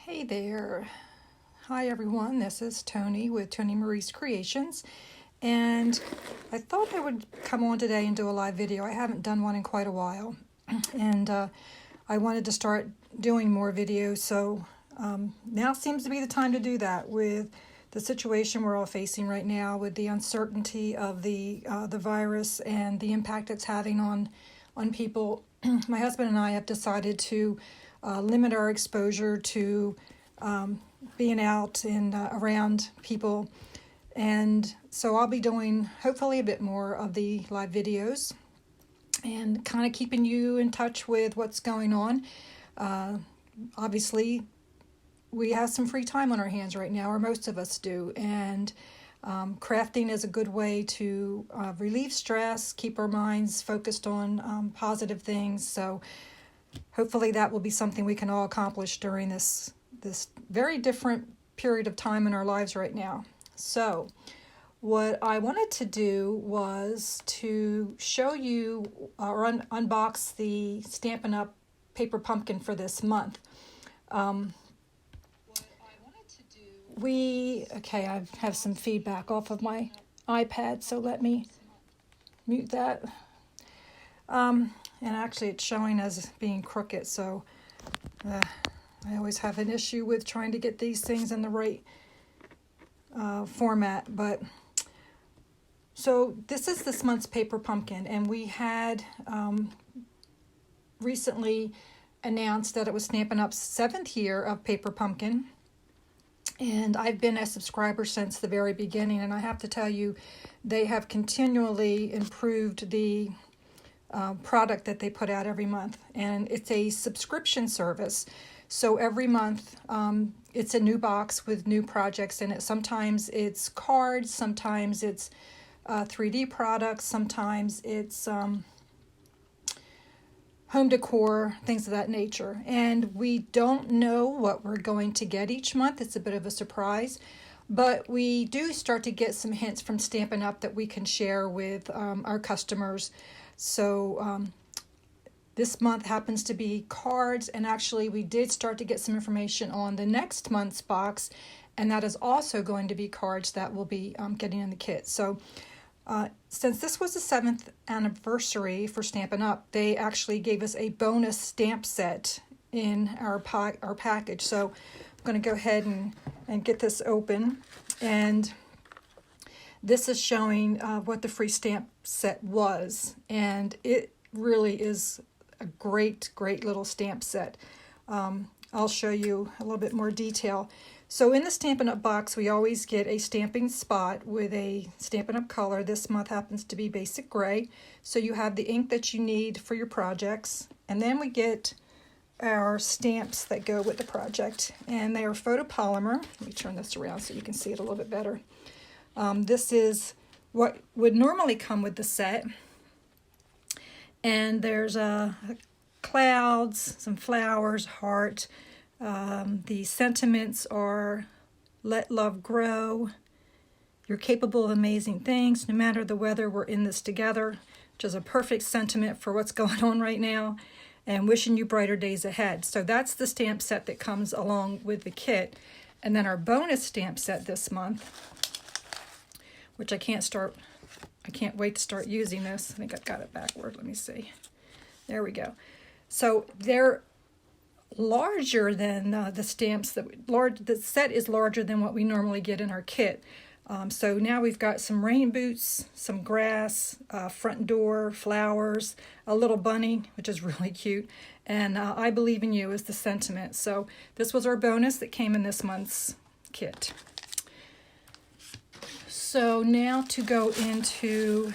Hey there. Hi everyone, this is Tony with Tony Marie's Creations, and I thought I would come on today and do a live video. I haven't done one in quite a while, and I wanted to start doing more videos, so now seems to be the time to do that with the situation we're all facing right now, with the uncertainty of the virus and the impact it's having on people. My husband and I have decided to limit our exposure to being out and around people, and so I'll be doing hopefully a bit more of the live videos and kind of keeping you in touch with what's going on. Obviously we have some free time on our hands right now, or most of us do, and crafting is a good way to relieve stress, keep our minds focused on positive things. So hopefully that will be something we can all accomplish during this very different period of time in our lives right now. So what I wanted to do was to show you or unbox the Stampin' Up! Paper pumpkin for this month. Okay, I have some feedback off of my iPad, so let me mute that. And actually it's showing as being crooked, so I always have an issue with trying to get these things in the right format. But so this is this month's paper pumpkin, and we had recently announced that it was Stampin' Up's 7th year of paper pumpkin, and I've been a subscriber since the very beginning, and I have to tell you, they have continually improved the product that they put out every month. And it's a subscription service, so every month it's a new box with new projects in it. Sometimes it's cards, sometimes it's 3D products, sometimes it's home decor, things of that nature. And we don't know what we're going to get each month. It's a bit of a surprise, but we do start to get some hints from Stampin' Up! That we can share with our customers. So this month happens to be cards, and actually we did start to get some information on the next month's box, and that is also going to be cards that will be getting in the kit. So since this was the 7th anniversary for Stampin' Up!, they actually gave us a bonus stamp set in our package. So I'm going to go ahead and get this open, and this is showing what the free stamp set was, and it really is a great little stamp set. I'll show you a little bit more detail. So in the Stampin' Up! Box, we always get a stamping spot with a Stampin' Up! Color. This month happens to be basic gray, so you have the ink that you need for your projects, and then we get our stamps that go with the project, and they are photopolymer. Let me turn this around so you can see it a little bit better. This is what would normally come with the set, and there's clouds, some flowers, heart. The sentiments are let love grow, you're capable of amazing things, no matter the weather, we're in this together, which is a perfect sentiment for what's going on right now, and wishing you brighter days ahead. So that's the stamp set that comes along with the kit. And then our bonus stamp set this month, which I can't wait to start using this. I think I've got it backward. Let me see. There we go. So they're larger than the stamps the set is larger than what we normally get in our kit. So now we've got some rain boots, some grass, front door, flowers, a little bunny, which is really cute, and I believe in you is the sentiment. So this was our bonus that came in this month's kit. So now to go into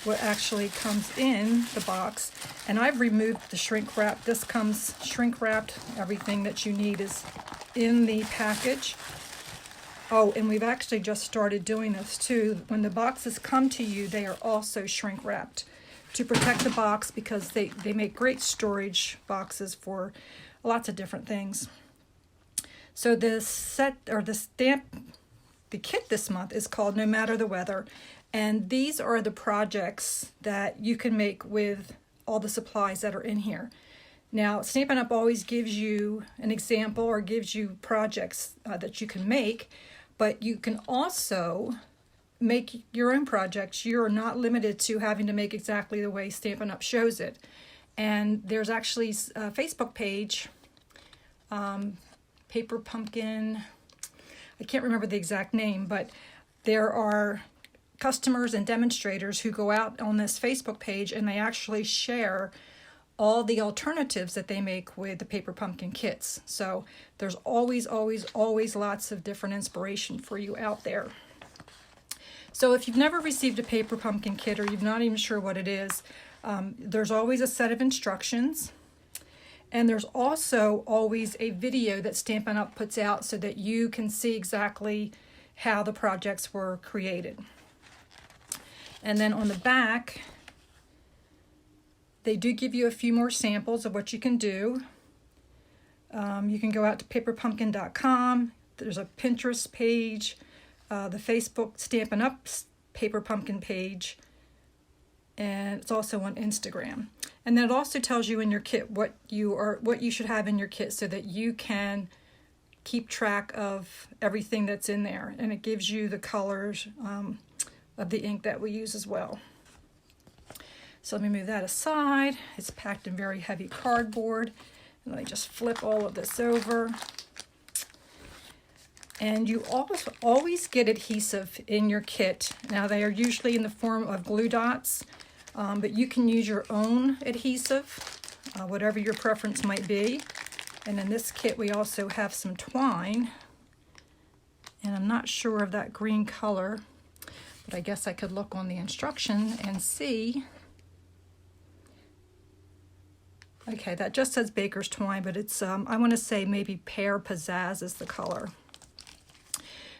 what actually comes in the box, and I've removed the shrink wrap. This comes shrink wrapped. Everything that you need is in the package. Oh, and we've actually just started doing this too. When the boxes come to you, they are also shrink wrapped to protect the box, because they make great storage boxes for lots of different things. So the set, or the kit this month is called No Matter the Weather, and these are the projects that you can make with all the supplies that are in here. Now, Stampin' Up! Always gives you an example or gives you projects that you can make, but you can also make your own projects. You're not limited to having to make exactly the way Stampin' Up! Shows it. And there's actually a Facebook page, Paper Pumpkin, I can't remember the exact name, but there are customers and demonstrators who go out on this Facebook page and they actually share all the alternatives that they make with the Paper Pumpkin kits. So there's always lots of different inspiration for you out there. So if you've never received a Paper Pumpkin kit or you're not even sure what it is, there's always a set of instructions. And there's also always a video that Stampin' Up! Puts out so that you can see exactly how the projects were created. And then on the back, they do give you a few more samples of what you can do. You can go out to paperpumpkin.com. There's a Pinterest page, the Facebook Stampin' Up! Paper Pumpkin page, and it's also on Instagram. And then it also tells you in your kit what you should have in your kit so that you can keep track of everything that's in there. And it gives you the colors of the ink that we use as well. So let me move that aside. It's packed in very heavy cardboard. And let me just flip all of this over. And you always get adhesive in your kit. Now they are usually in the form of glue dots, but you can use your own adhesive, whatever your preference might be. And in this kit we also have some twine. And I'm not sure of that green color, but I guess I could look on the instruction and see. Okay, that just says baker's twine, but it's, I want to say maybe pear pizzazz is the color.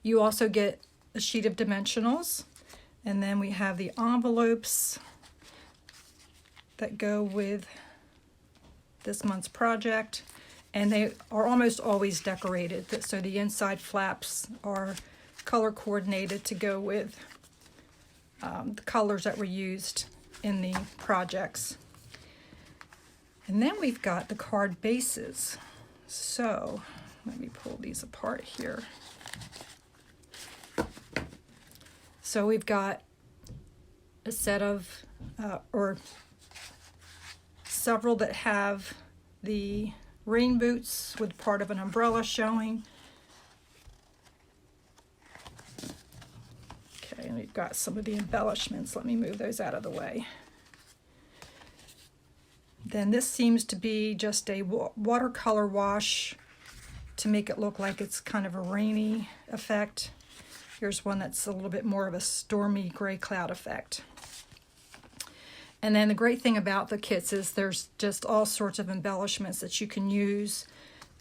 You also get a sheet of dimensionals, and then we have the envelopes that go with this month's project, and they are almost always decorated, so the inside flaps are color coordinated to go with the colors that were used in the projects. And then we've got the card bases. So let me pull these apart here. So we've got a set of, or several that have the rain boots with part of an umbrella showing. Okay, and we've got some of the embellishments. Let me move those out of the way. Then this seems to be just a watercolor wash to make it look like it's kind of a rainy effect. Here's one that's a little bit more of a stormy gray cloud effect. And then the great thing about the kits is there's just all sorts of embellishments that you can use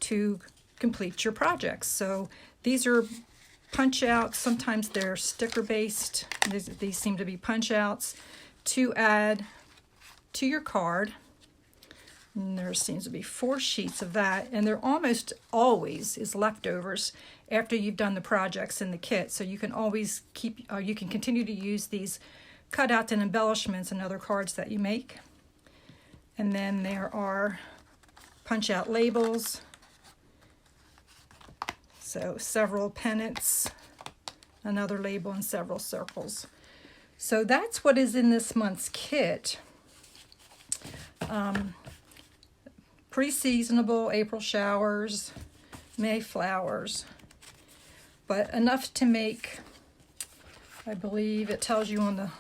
to complete your projects. So these are punch outs. Sometimes they're sticker based. These seem to be punch outs to add to your card. And there seems to be 4 sheets of that, and there almost always is leftovers after you've done the projects in the kit. So you can always keep, you can continue to use these cutouts and embellishments and other cards that you make. And then there are punch out labels. So several pennants, another label, and several circles. So that's what is in this month's kit. Pretty seasonable, April showers, May flowers, but enough to make, I believe it tells you on the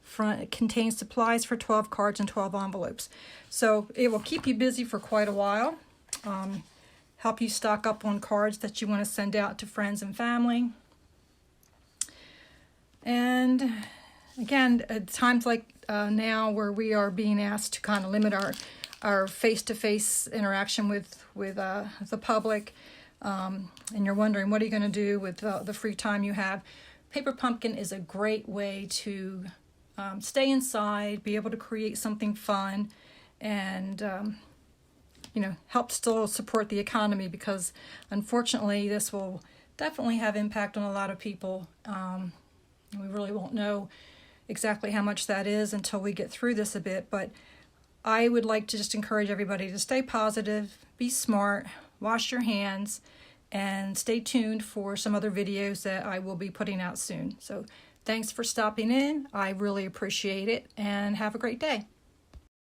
front, it contains supplies for 12 cards and 12 envelopes. So it will keep you busy for quite a while, help you stock up on cards that you want to send out to friends and family. And again, at times like now where we are being asked to kind of limit our face-to-face interaction with the public, and you're wondering what are you going to do with the free time you have, Paper Pumpkin is a great way to stay inside, be able to create something fun, and you know, help still support the economy, because unfortunately this will definitely have impact on a lot of people. We really won't know exactly how much that is until we get through this a bit, but I would like to just encourage everybody to stay positive, be smart, wash your hands, and stay tuned for some other videos that I will be putting out soon. So thanks for stopping in. I really appreciate it, and have a great day.